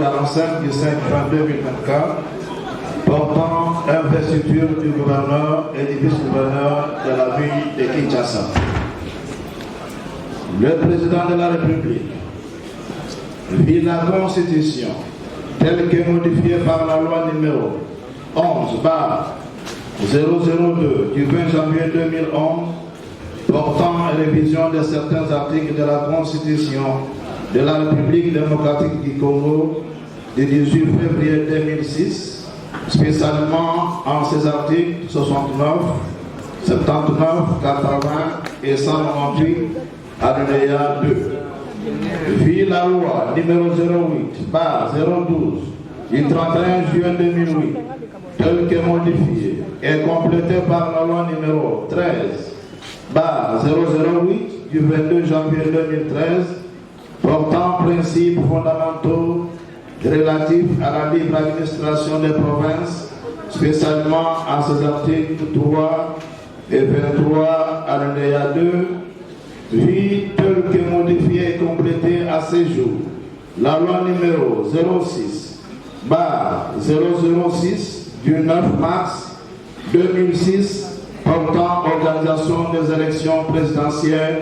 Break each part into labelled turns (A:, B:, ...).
A: 045 du 5 juin 2024 portant investiture du gouverneur et du vice-gouverneur de la ville de Kinshasa. Le président de la République vit la Constitution telle que modifiée par la loi numéro 11/002 du 20 janvier 2011 portant révision de certains articles de la Constitution de la République démocratique du Congo du 18 février 2006, spécialement en ses articles 69, 79, 80 et 198, alinéa 2. Vit la loi numéro 08/012 du 31 juin 2008, telle que modifiée et complétée par la loi numéro 13/008 du 22 janvier 2013, portant principes fondamentaux relatifs à la libre administration des provinces, spécialement en ses articles 3 et 23, alinéa 2, vit telle que modifiée et complétée à ces jours la loi numéro 06/006 du 9 mars 2006 portant organisation des élections présidentielles,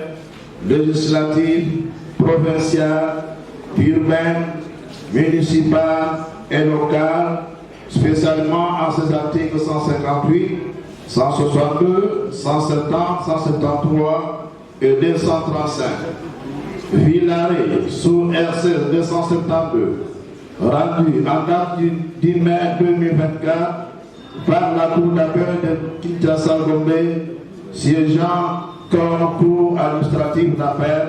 A: législatives, provinciales, urbaines, municipales et locales, spécialement en ses articles 158, 162, 170, 173 et 235. Vit l'arrêt sous RC 272, rendu en date du 10 mai 2024 par la Cour d'appel de Kinshasa-Gombe, siégeant comme cour administrative d'appel,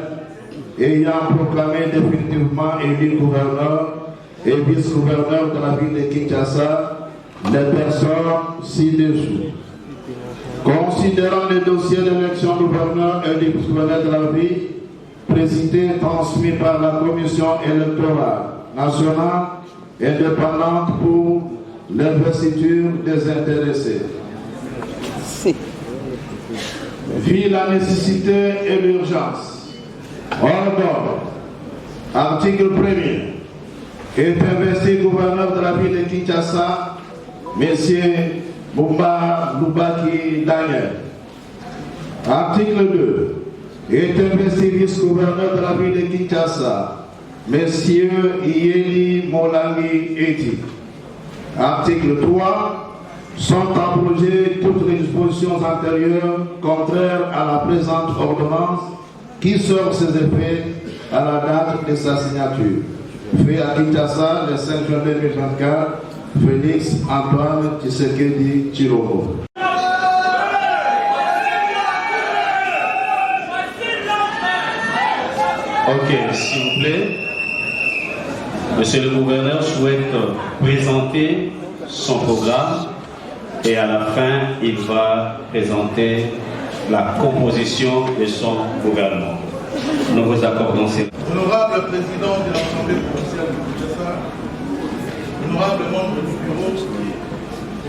A: ayant proclamé définitivement élu gouverneur et vice-gouverneur de la ville de Kinshasa les personnes ci-dessous. Considérant les dossiers d'élection du gouverneur et du vice-gouverneur de la ville, présidé transmis par la Commission électorale nationale indépendante pour l'investiture des intéressés. Vit la nécessité et l'urgence. Ordre, article 1er, est investi gouverneur de la ville de Kinshasa, M. Bumba Lubaki Daniel. Article 2, est investi vice-gouverneur de la ville de Kinshasa, M. Iyeli Molangi Eti. Article 3, sont abrogées toutes les dispositions antérieures contraires à la présente ordonnance qui sort ses effets à la date de sa signature. Fait à Kinshasa le 5 juin 2024, Félix Antoine Tshisekedi Tshilombo.
B: Ok, s'il vous plaît. Monsieur le gouverneur souhaite présenter son programme et à la fin, il va présenter la composition de son gouvernement. Nous vous accordons ces...
C: Honorable président de l'Assemblée provinciale de Kinshasa, honorable membre du bureau,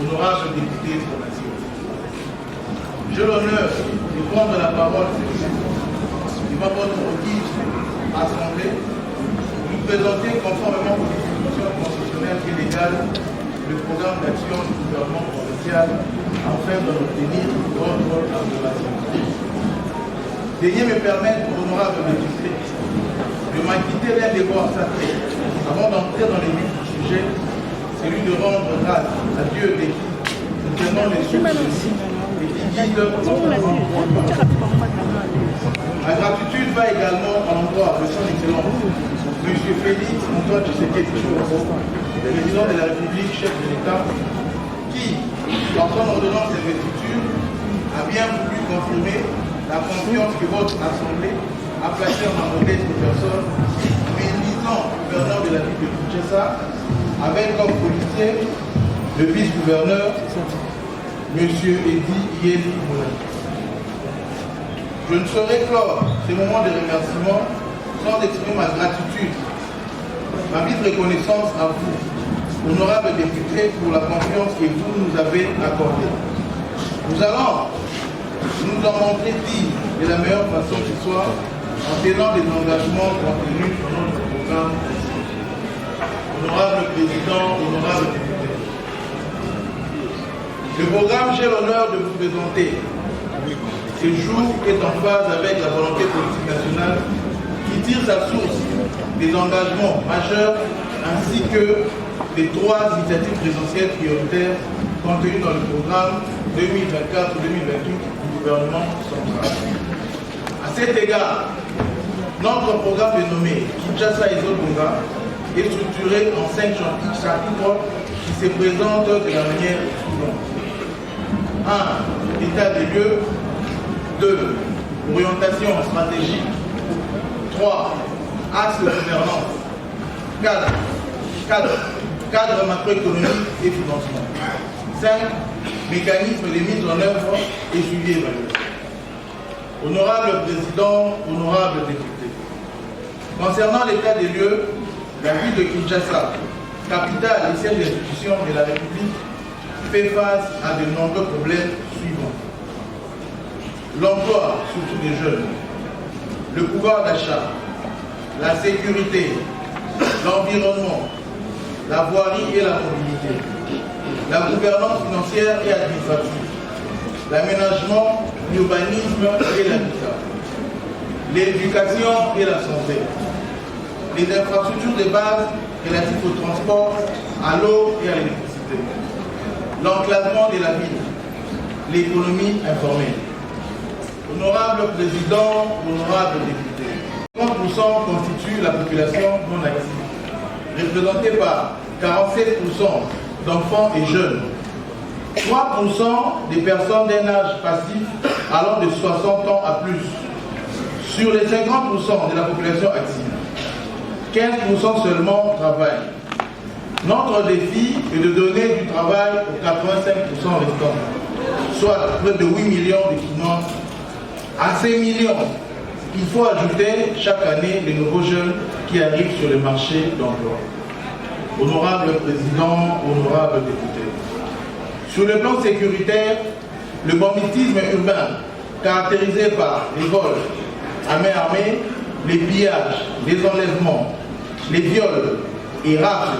C: honorable député provincial, j'ai l'honneur de prendre la parole devant votre audible Assemblée pour vous présenter conformément aux dispositions constitutionnelles et légales le programme d'action du gouvernement provincial afin d'obtenir votre approbation. Veuillez me permettre, honorable député, de m'acquitter d'un devoir sacré avant d'entrer dans les vifs du sujet, celui de rendre grâce à Dieu de qui nous tenons les sources et qui guide Ma gratitude va également à l'endroit de son Excellence, M. M. Félix Antoine Tshisekedi Tshilombo, président de la République, chef de l'État, qui, dans son ordonnance d'investiture, a bien voulu confirmer la confiance que votre Assemblée a placée en ma modeste personne, m'élisant gouverneur de la ville de Kinshasa, avec comme policier le vice-gouverneur, M. Eddy Yeli Moulin. Je ne saurais clore ces moments de remerciement sans exprimer ma gratitude, ma vive reconnaissance à vous, honorables députés, pour la confiance que vous nous avez accordée. Nous allons nous en montrer digne de la meilleure façon qui soit, en tenant des engagements contenus dans notre programme. Honorable Président, honorable député. Le programme, j'ai l'honneur de vous présenter ce jour est en phase avec la volonté politique nationale qui tire sa source des engagements majeurs ainsi que des 3 initiatives présidentielles prioritaires contenues dans le programme 2024-2028 du gouvernement central. À cet égard, notre programme dénommé Kinshasa et Zolunga est structuré en 5 chapitres qui se présentent de la manière suivante. 1. État des lieux. 2. Orientation stratégique. 3. Axe de gouvernance. 4. Cadre macroéconomique et financement. 5. Mécanisme de mise en œuvre et suivi évaluation. Honorable Président, honorable député. Concernant l'état des lieux, la ville de Kinshasa, capitale et siège d'institution de la République, fait face à de nombreux problèmes suivants. L'emploi, surtout des jeunes, le pouvoir d'achat, la sécurité, l'environnement, la voirie et la mobilité, la gouvernance financière et administrative, l'aménagement, l'urbanisme et l'habitat, l'éducation et la santé, les infrastructures de base relatives au transport, à l'eau et à l'électricité, l'enclavement de la ville, l'économie informelle. Honorable Président, honorable député, 50% constitue la population non active, représentée par 47% d'enfants et jeunes, 3% des personnes d'un âge passif allant de 60 ans à plus. Sur les 50% de la population active, 15% seulement travaillent. Notre défi est de donner du travail aux 85% restants, soit près de 8 millions d'équipements. À ces millions, il faut ajouter chaque année les nouveaux jeunes qui arrivent sur le marché d'emploi. Honorable Président, honorable député. Sur le plan sécuritaire, le banditisme urbain, caractérisé par les vols à main armée, les pillages, les enlèvements, les viols et rafles,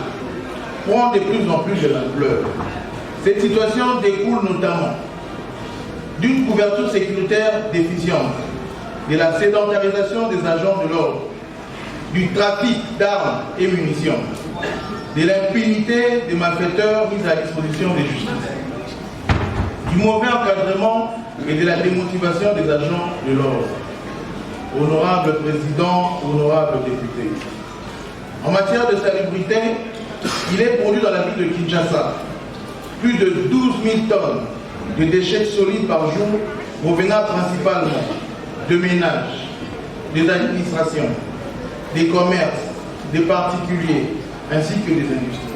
C: prend de plus en plus de l'ampleur. Cette situation découle notamment d'une couverture sécuritaire déficiente, de la sédentarisation des agents de l'ordre, du trafic d'armes et munitions, de l'impunité des malfaiteurs mis à disposition des justices, du mauvais encadrement et de la démotivation des agents de l'ordre. Honorable Président, honorable député. En matière de salubrité, il est produit dans la ville de Kinshasa plus de 12 000 tonnes de déchets solides par jour provenant principalement de ménages, des administrations, des commerces, des particuliers, ainsi que des industries.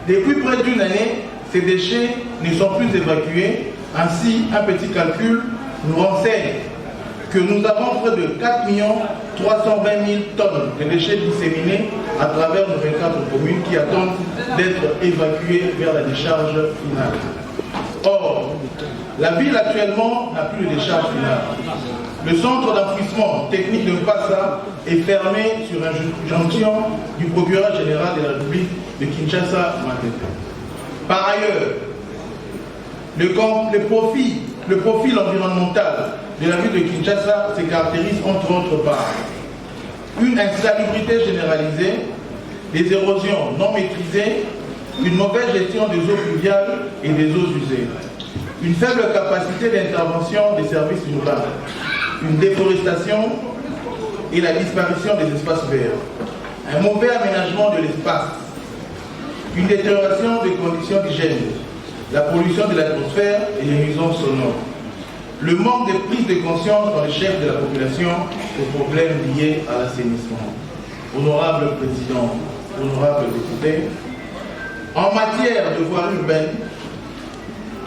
C: Depuis près d'une année, ces déchets ne sont plus évacués. Ainsi, un petit calcul nous renseigne que nous avons près de 4 320 000 tonnes de déchets disséminés à travers nos 24 communes qui attendent d'être évacuées vers la décharge finale. Or, la ville actuellement n'a plus de décharge finale. Le centre d'enfouissement technique de Mpassa est fermé sur injonction du procureur général de la République de Kinshasa, Matete. Par ailleurs, le profil environnemental de la ville de Kinshasa se caractérise entre autres par une insalubrité généralisée, des érosions non maîtrisées, une mauvaise gestion des eaux pluviales et des eaux usées, une faible capacité d'intervention des services urbains, une déforestation et la disparition des espaces verts, un mauvais aménagement de l'espace, une détérioration des conditions d'hygiène, la pollution de l'atmosphère et les nuisances sonores, le manque de prise de conscience dans les chefs de la population aux problèmes liés à l'assainissement. Honorable Président, honorable député, en matière de voirie urbaine,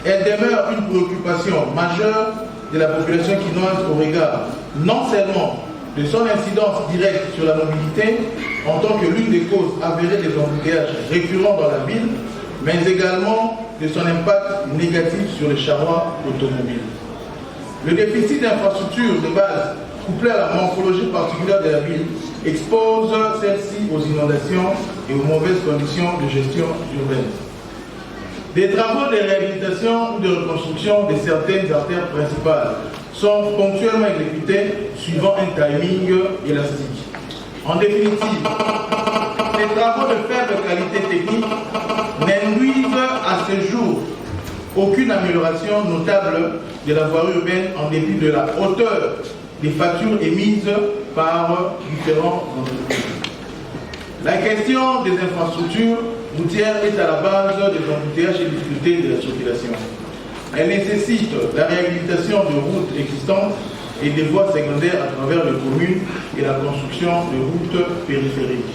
C: elle demeure une préoccupation majeure de la population quinoise au regard non seulement de son incidence directe sur la mobilité en tant que l'une des causes avérées des embouteillages récurrents dans la ville, mais également de son impact négatif sur les charrois automobiles. Le déficit d'infrastructures de base couplé à la morphologie particulière de la ville expose celle-ci aux inondations et aux mauvaises conditions de gestion urbaine. Des travaux de réhabilitation ou de reconstruction de certaines artères principales sont ponctuellement exécutés suivant un timing élastique. En définitive, ces travaux de faible qualité technique n'induisent à ce jour aucune amélioration notable de la voirie urbaine en dépit de la hauteur des factures émises par différents entreprises. La question des infrastructures routières est à la base des embouteillages et difficultés de la circulation. Elle nécessite la réhabilitation de routes existantes et des voies secondaires à travers les communes et la construction de routes périphériques.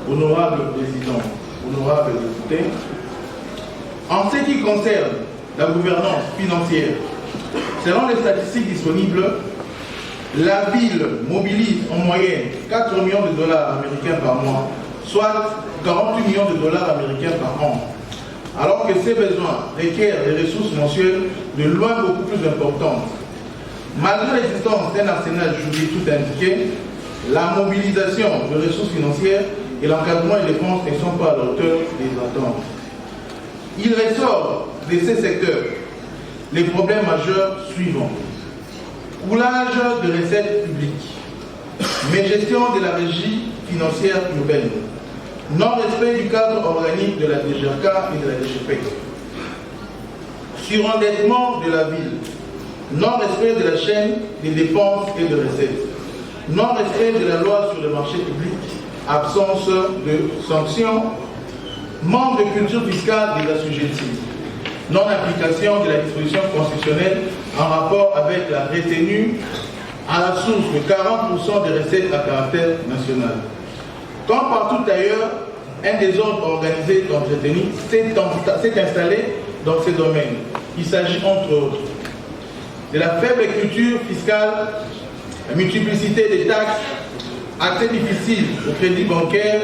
C: Honorable Président, honorable député, en ce qui concerne la gouvernance financière, selon les statistiques disponibles, la ville mobilise en moyenne 4 millions de dollars américains par mois, soit 48 millions de dollars américains par an, alors que ces besoins requièrent des ressources mensuelles de loin beaucoup plus importantes. Malgré l'existence d'un arsenal juridique tout indiqué, la mobilisation de ressources financières et l'encadrement des dépenses ne sont pas à la hauteur des attentes. Il ressort de ces secteurs les problèmes majeurs suivants. Coulage de recettes publiques, mégestion de la régie financière urbaine, non-respect du cadre organique de la DGRK et de la DGP, surendettement de la ville, non-respect de la chaîne des dépenses et de recettes, non-respect de la loi sur le marché public, absence de sanctions, manque de culture fiscale des assujettis, non-application de la disposition constitutionnelle en rapport avec la retenue à la source de 40% des recettes à caractère national. Comme partout ailleurs, un désordre organisé d'entretenu s'est installé dans ces domaines. Il s'agit entre autres de la faible culture fiscale, la multiplicité des taxes, accès difficile au crédit bancaire,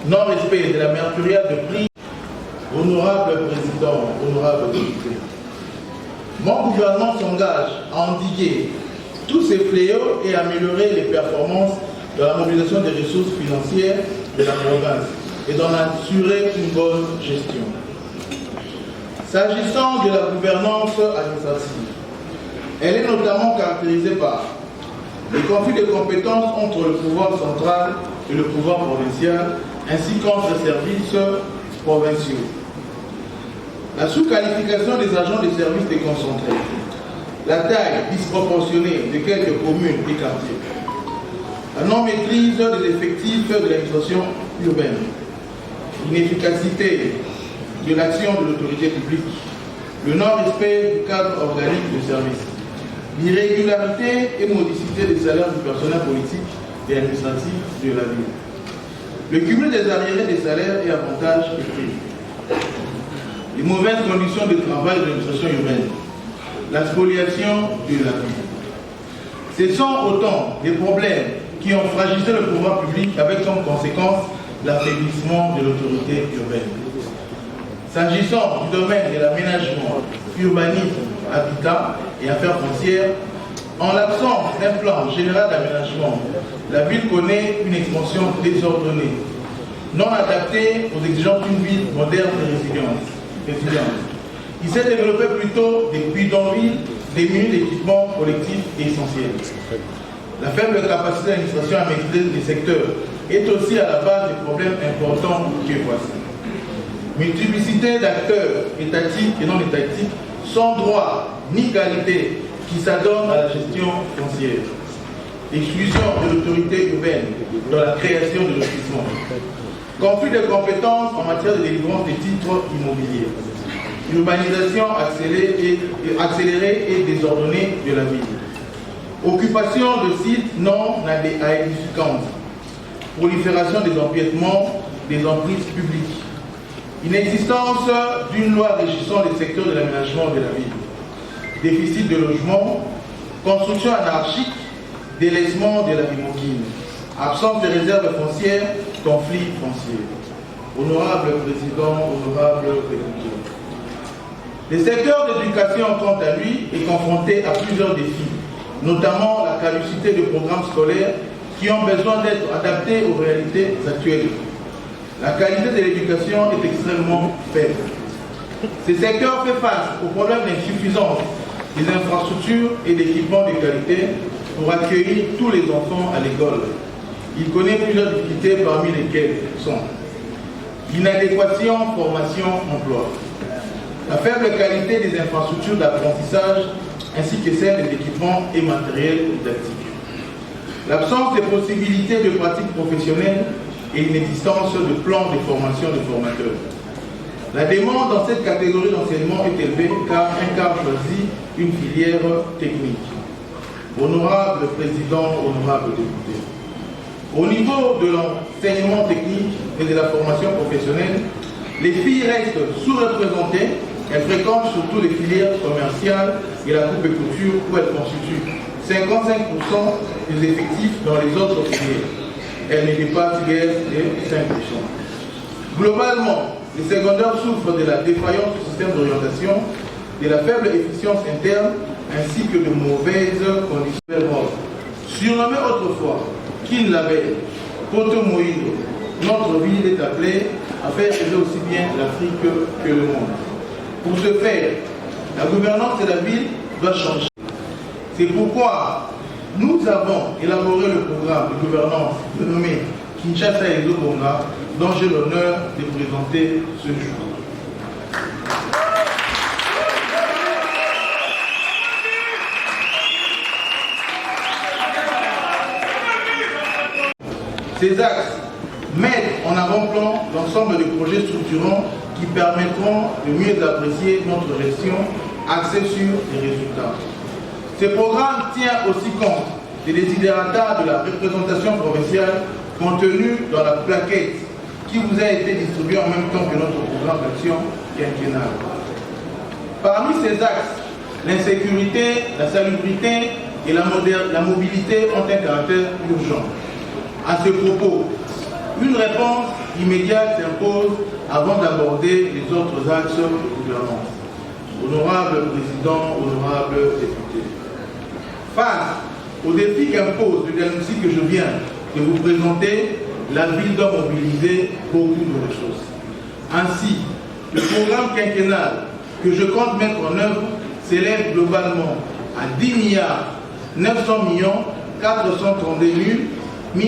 C: non-respect de la mercuriale de prix. Honorable Président, honorable député, mon gouvernement s'engage à endiguer tous ces fléaux et améliorer les performances de la mobilisation des ressources financières de la province et d'en assurer une bonne gestion. S'agissant de la gouvernance administrative, elle est notamment caractérisée par les conflits de compétences entre le pouvoir central et le pouvoir provincial, ainsi qu'entre les services provinciaux. La sous-qualification des agents des services déconcentrés, la taille disproportionnée de quelques communes et quartiers, la non-maîtrise des effectifs de l'administration urbaine, l'inefficacité de l'action de l'autorité publique, le non-respect du cadre organique de service, l'irrégularité et modicité des salaires du personnel politique et administratif de la ville, le cumul des arriérés des salaires et avantages et primes, les mauvaises conditions de travail de l'administration urbaine, la spoliation de la ville. Ce sont autant des problèmes qui ont fragilisé le pouvoir public avec comme conséquence l'affaiblissement de l'autorité urbaine. S'agissant du domaine de l'aménagement, urbanisme, habitat et affaires foncières, en l'absence d'un plan général d'aménagement, la ville connaît une expansion désordonnée, non adaptée aux exigences d'une ville moderne et résiliente. Il s'est développé plutôt des bidonvilles démunis d'équipements collectifs et essentiels. La faible capacité d'administration à maîtriser les secteurs est aussi à la base des problèmes importants que voici. Multiplicité d'acteurs étatiques et non étatiques sans droit ni qualité qui s'adonnent à la gestion foncière. exclusion de l'autorité urbaine dans la création de lotissements, conflit de compétences en matière de délivrance des titres immobiliers, urbanisation accélérée et désordonnée de la ville, occupation de sites non aedificants, prolifération des empiètements des emprises publiques, inexistence d'une loi régissant les secteurs de l'aménagement de la ville, déficit de logement, construction anarchique, délaissement de la mimokine, absence de réserves foncières, conflit foncier. Honorable Président, honorable député. Le secteur d'éducation, quant à lui, est confronté à plusieurs défis, notamment la caducité de programmes scolaires qui ont besoin d'être adaptés aux réalités actuelles. La qualité de l'éducation est extrêmement faible. Ce secteur fait face au problème d'insuffisance des infrastructures et d'équipements de qualité pour accueillir tous les enfants à l'école. Il connaît plusieurs difficultés parmi lesquelles sont l'inadéquation formation-emploi, la faible qualité des infrastructures d'apprentissage ainsi que celle des équipements et matériels didactiques, l'absence de possibilités de pratiques professionnelles et l'inexistence de plans de formation de formateurs. La demande dans cette catégorie d'enseignement est élevée car un cadre choisit une filière technique. Honorable Président, honorable député. Au niveau de l'enseignement technique et de la formation professionnelle, les filles restent sous-représentées. Elles fréquentent surtout les filières commerciales et la coupe et couture où elles constituent 55% des effectifs dans les autres filières. Elles ne dépassent guère les 5%. Globalement, les secondaires souffrent de la défaillance du système d'orientation, de la faible efficience interne ainsi que de mauvaises conditions. Surnommé autrefois Kin Label, Poto Moïdo, notre ville est appelée à faire aider aussi bien l'Afrique que le monde. Pour ce faire, la gouvernance de la ville doit changer. C'est pourquoi nous avons élaboré le programme de gouvernance dénommé Kinshasa et Zobonga, dont j'ai l'honneur de présenter ce jour. Ces axes mettent en avant-plan l'ensemble des projets structurants qui permettront de mieux apprécier notre gestion axée sur les résultats. Ce programme tient aussi compte des desiderata de la représentation provinciale contenue dans la plaquette qui vous a été distribuée en même temps que notre programme d'action quinquennale. Parmi ces axes, l'insécurité, la salubrité et la mobilité ont un caractère urgent. À ce propos, une réponse immédiate s'impose avant d'aborder les autres axes de gouvernance. Honorable Président, honorable député. Face au défi qu'impose le diagnostic que je viens de vous présenter, la ville doit mobiliser beaucoup de ressources. Ainsi, le programme quinquennal que je compte mettre en œuvre s'élève globalement à 10 milliards 900 millions 432 451,19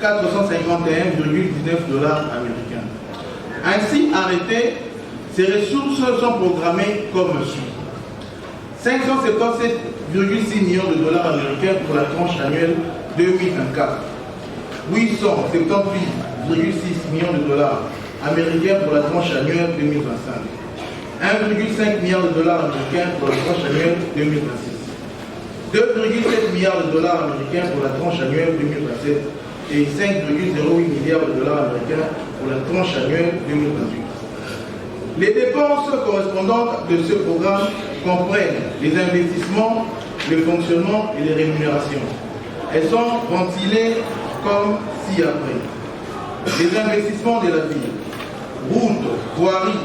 C: $ américains. Ainsi arrêtés, ces ressources sont programmées comme suit. 577,6 millions de $ américains pour la tranche annuelle 2024. 878,6 millions de $ américains pour la tranche annuelle 2025. 1,5 milliard de $ américains pour la tranche annuelle 2026. 2,7 milliards de $ américains pour la tranche annuelle 2027 et 5,08 milliards de $ américains pour la tranche annuelle 2028. Les dépenses correspondantes de ce programme comprennent les investissements, le fonctionnement et les rémunérations. Elles sont ventilées comme ci-après. Les investissements de la ville, routes, voiries,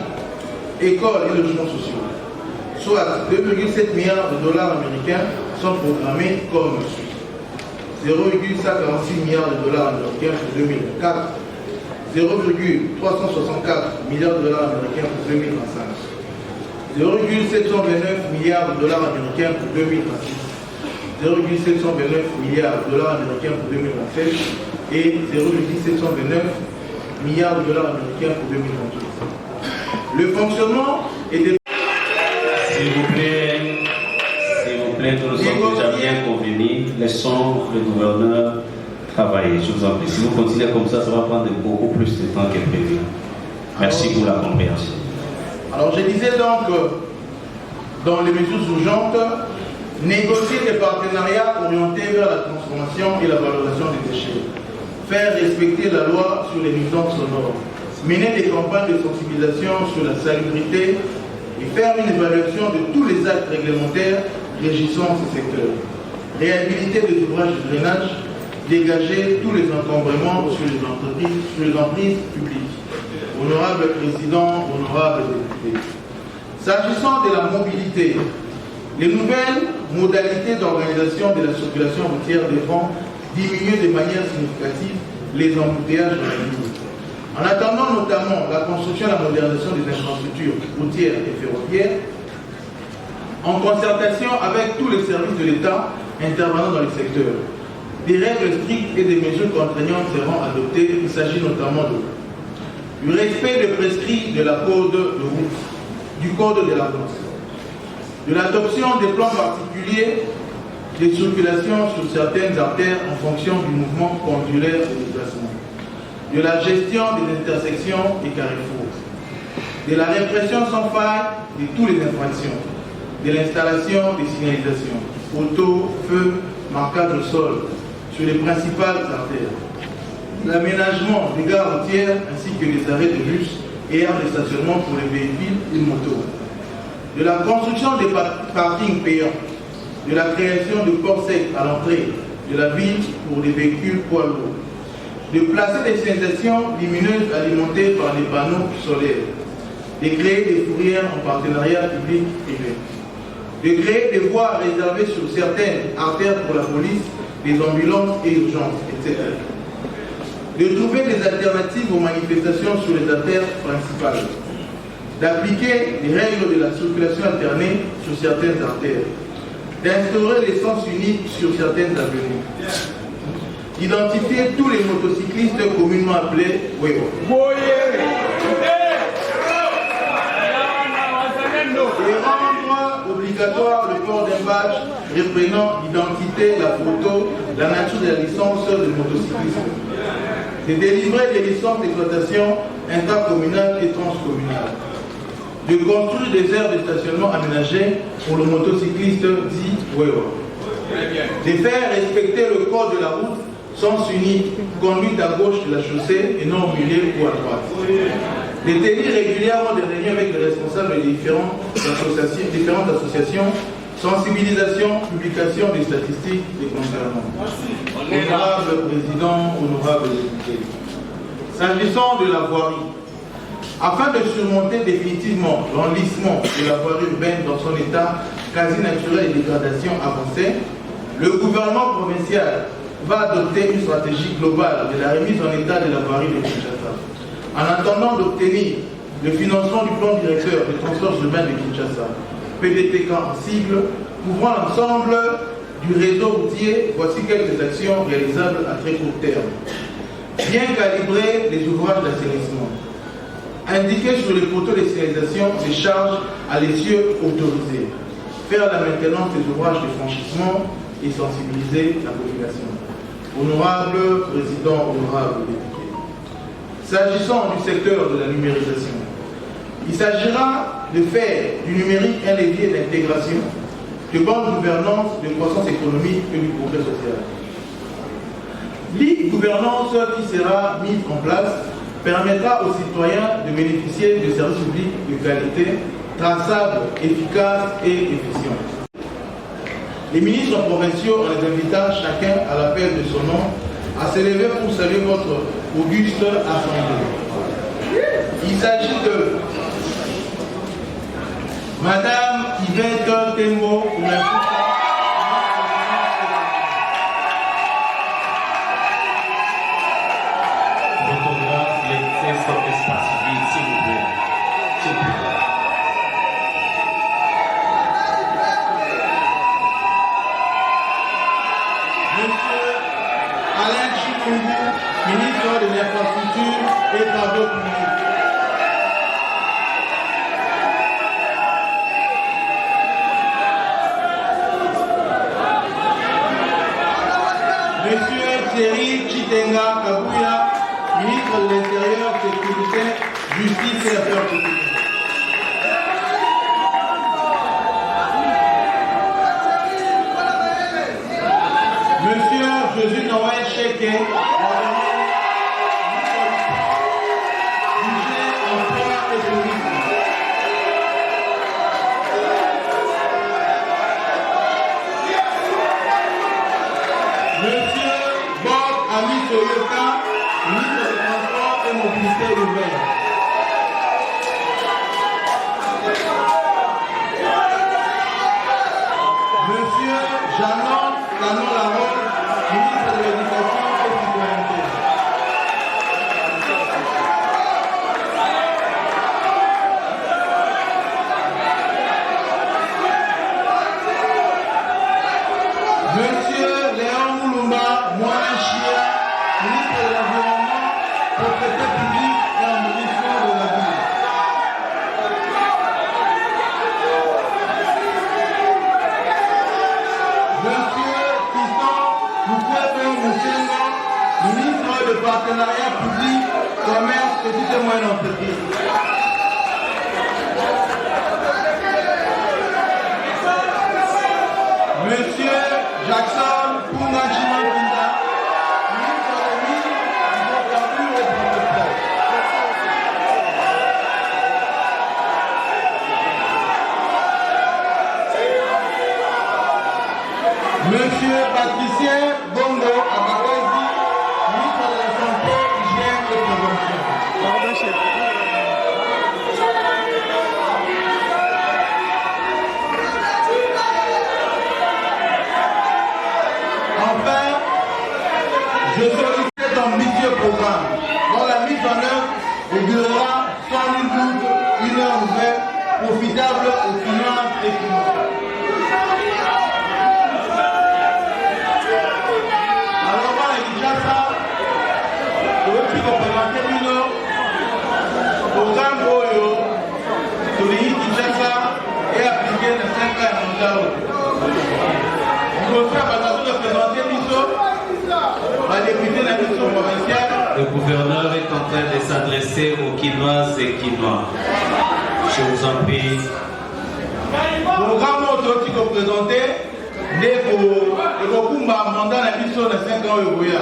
C: écoles et logements sociaux, soit 2,7 milliards de $ américains, sont programmés comme suit. 0,146 milliards de $ américains pour 2024, 0,364 milliards de $ américains pour 2025, 0,729 milliards de $ américains pour 2026, 0,729 milliards de $ américains pour 2027 et 0,729 milliards de $ américains pour 2028. Le fonctionnement est des...
B: S'il vous plaît, nous sommes déjà bien convenus. Laissons le gouverneur travailler. Je vous en prie. Si vous continuez comme ça va prendre beaucoup plus de temps que prévu. Merci pour la compréhension.
C: Alors je disais donc, dans les mesures urgentes, négocier des partenariats orientés vers la transformation et la valorisation des déchets, faire respecter la loi sur les nuisances sonores, mener des campagnes de sensibilisation sur la salubrité et faire une évaluation de tous les actes réglementaires régissant ce secteur, réhabiliter des ouvrages de drainage, dégager tous les encombrements sur les emprises publiques. Honorable Président, honorable député. S'agissant de la mobilité, les nouvelles modalités d'organisation de la circulation routière devront diminuer de manière significative les embouteillages dans la ville. En attendant notamment la construction et la modernisation des infrastructures routières et ferroviaires, en concertation avec tous les services de l'État intervenant dans le secteur, des règles strictes et des mesures contraignantes seront adoptées. Il s'agit notamment du respect des prescrits de la code de route, du code de la route, de l'adoption des plans particuliers de circulation sur certaines artères en fonction du mouvement pendulaire de déplacement, de la gestion des intersections et carrefours, de la répression sans faille de toutes les infractions, de l'installation des signalisations, auto, feu, marquage au sol sur les principales artères, l'aménagement des gares routières ainsi que les arrêts de bus et aires de stationnement pour les véhicules et motos, de la construction des parkings payants, de la création de ports secs à l'entrée de la ville pour les véhicules poids lourds, de placer des signalisations lumineuses alimentées par les panneaux solaires, de créer des fourrières en partenariat public-privé, de créer des voies réservées sur certaines artères pour la police, les ambulances et urgences, etc. De trouver des alternatives aux manifestations sur les artères principales, d'appliquer les règles de la circulation alternée sur certaines artères, d'instaurer les sens uniques sur certaines avenues, d'identifier tous les motocyclistes communément appelés Wéo, et rendre obligatoire le port d'un badge reprenant l'identité, la photo, la nature de la licence de motocyclisme, de délivrer des licences d'exploitation intracommunales et transcommunales, de construire des aires de stationnement aménagées pour le motocycliste dit Wewa, de faire respecter le code de la route, sens unique, conduite à gauche de la chaussée et non au milieu ou à droite, de tenir régulièrement des réunions avec les responsables des différentes associations, sensibilisation, publication des statistiques des concernants. Honorable Président, honorable député, s'agissant de la voirie, afin de surmonter définitivement l'enlissement de la voirie urbaine dans son état quasi naturel et dégradation avancée, le gouvernement provincial va adopter une stratégie globale de la remise en état de la voirie de Kinshasa. En attendant d'obtenir le financement du plan directeur des transports urbains de Kinshasa, PDTK en sigle, couvrant l'ensemble du réseau routier, voici quelques actions réalisables à très court terme. Bien calibrer les ouvrages d'assainissement. Indiquer sur les poteaux de signalisation des charges à l'essieu autorisé. Faire la maintenance des ouvrages de franchissement et sensibiliser la population. Honorable Président, honorable député. S'agissant du secteur de la numérisation, il s'agira de faire du numérique un levier d'intégration, de bonne gouvernance, de croissance économique et du progrès social. L'e-gouvernance qui sera mise en place permettra aux citoyens de bénéficier de services publics de qualité, traçables, efficaces et efficients. Les ministres provinciaux, on les invita chacun à l'appel de son nom à s'élever pour saluer votre auguste assemblée. Il s'agit de Madame Yvette Tembo,
B: Photographe, l'excès sur l'espace vide, s'il vous plaît. S'il vous plaît.
C: Monsieur Alain Chikungu, ministre de l'Infrastructure et Travaux publics. Kabouya, ministre de l'Intérieur, Sécurité, Justice et Affaires publiques. Monsieur Jésus Noël Cheke, budget, emploi et tourisme. Monsieur Bob Ami Soyoka, ministre des Transports et Mobilité urbaine. Monsieur Janon Canon-Larose, ministre de l'Éducation et Citoyenneté. Monsieur Léon Moulumba Mouanachia, ministre de l'Environnement, propriété publique et embellissement de la ville. Monsieur Fiston Mukwebe Moussengo, ministre de Partenariat public, Commerce, Petites et Moyennes Entreprises. Monsieur Jackson Pungachima Pinda, ministre des Mines, Hydrocarbures et du Pétrole. Monsieur Patricien Bongo Abakazi, ministre de la Santé, Hygiène et Prévention. Enfin, je sollicite cet ambitieux programme dont la mise en œuvre durera sans nul doute une heure ouverte, profitable aux finances et finances. Alors, on a déjà ça, pour eux qui représentaient le programme Oyo, sur les Kinshasa et appliqué dans 5 ans à Montao.
B: Le gouverneur est en train de s'adresser aux Quinoises et Quinois. Je vous en prie.
C: Le programme qui est présenté, c'est pour le mandat de la mission de 5 ans. Le représentant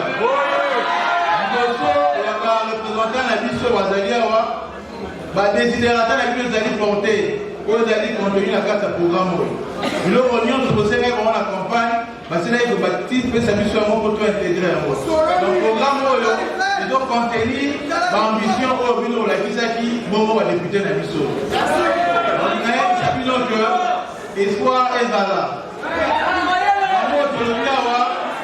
C: de la mission Wazalia, le désidérateur de la mission Zali porté, pour les alliés contenus la carte programme. Le réunion de procès est vraiment la campagne. C'est là que le baptiste peut s'amuser sur un mot pour tout intégrer. Donc, le programme est donc contenir l'ambition au bureau de la Kisaki, bon, va députer la mission. Donc, espoir et Zala.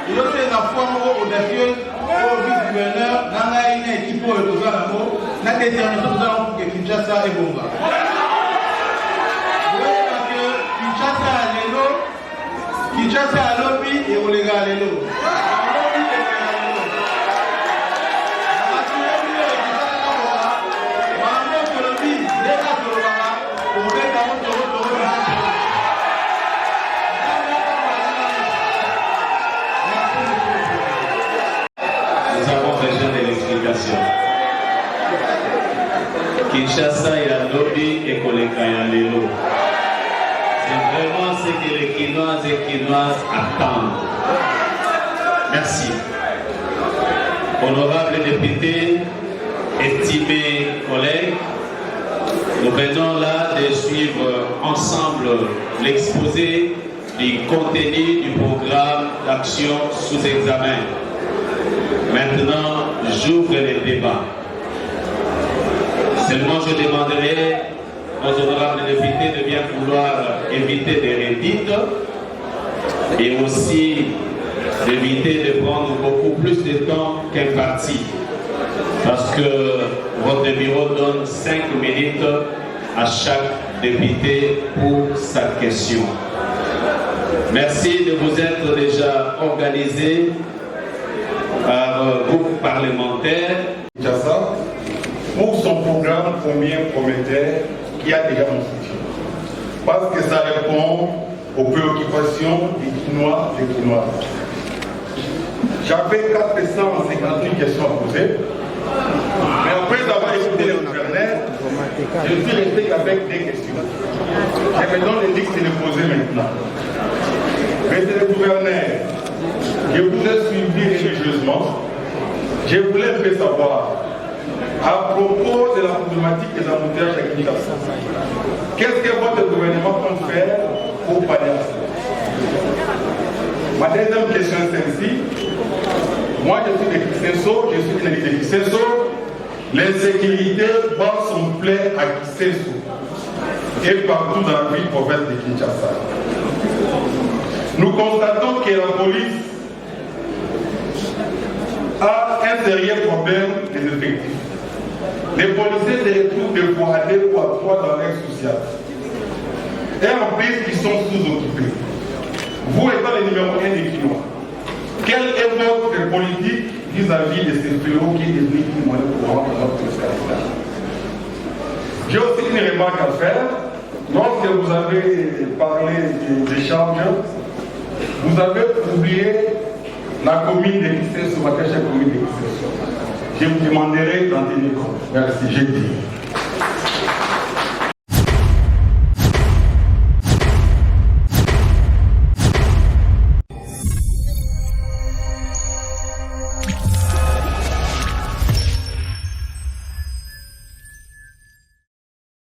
C: Il y a des affaires audacieuses au vice-gouverneur, dans la équipe pour le Tozanamo, la détermination pour que Kinshasa et Bonga. Kinshasa a lobby et on les gars à l'élo.
B: Nous avons besoin de l'explication. Kinshasa et la lobby et qu'on les gars à l'élo. C'est vraiment ce que les Quinoises et Quinoises attendent. Merci. Honorables députés, estimés collègues, nous venons là de suivre ensemble l'exposé du contenu du programme d'action sous examen. Maintenant, j'ouvre le débat. Seulement, je demanderai aux honorables députés de bien vouloir éviter des redites et aussi d'éviter de prendre beaucoup plus de temps qu'un parti. Parce que votre bureau donne 5 minutes à chaque député pour sa question. Merci de vous être déjà organisé par groupe parlementaire.
D: Pour son programme, combien prometteur qui a déjà mon soutien. Parce que ça répond aux préoccupations des Quinois et des Quinoises. J'avais 458 questions à poser. Mais après avoir écouté le gouverneur, je suis resté avec des questions. Je me donne les listes de les poser maintenant. Monsieur le gouverneur, je vous ai suivi religieusement. Je voulais un peu savoir, à propos de la problématique des embouteillages à Kinshasa, qu'est-ce que votre gouvernement compte faire pour pallier à cela? Ma deuxième question est celle-ci. Moi, je suis de Kisenso, je suis une élite de Kisenso. L'insécurité bat son plein à Kisenso et partout dans la ville province de Kinshasa. Nous constatons que la police a un sérieux problème des effectifs. Les policiers se retrouvent de fois à 2 ou à 3 dans l'aide sociale. Et en plus, ils sont sous-occupés. Vous étant le numéro 1 des clients, quelle est votre politique vis-à-vis de ces fléaux qui est devenu une monnaie courante dans notre Canada? J'ai aussi une remarque à faire. Lorsque vous avez parlé des charges, vous avez oublié la commune de Kisenso, ma chère commune de Kisenso. Je vous demanderai d'en tenir compte. Merci, j'ai dit.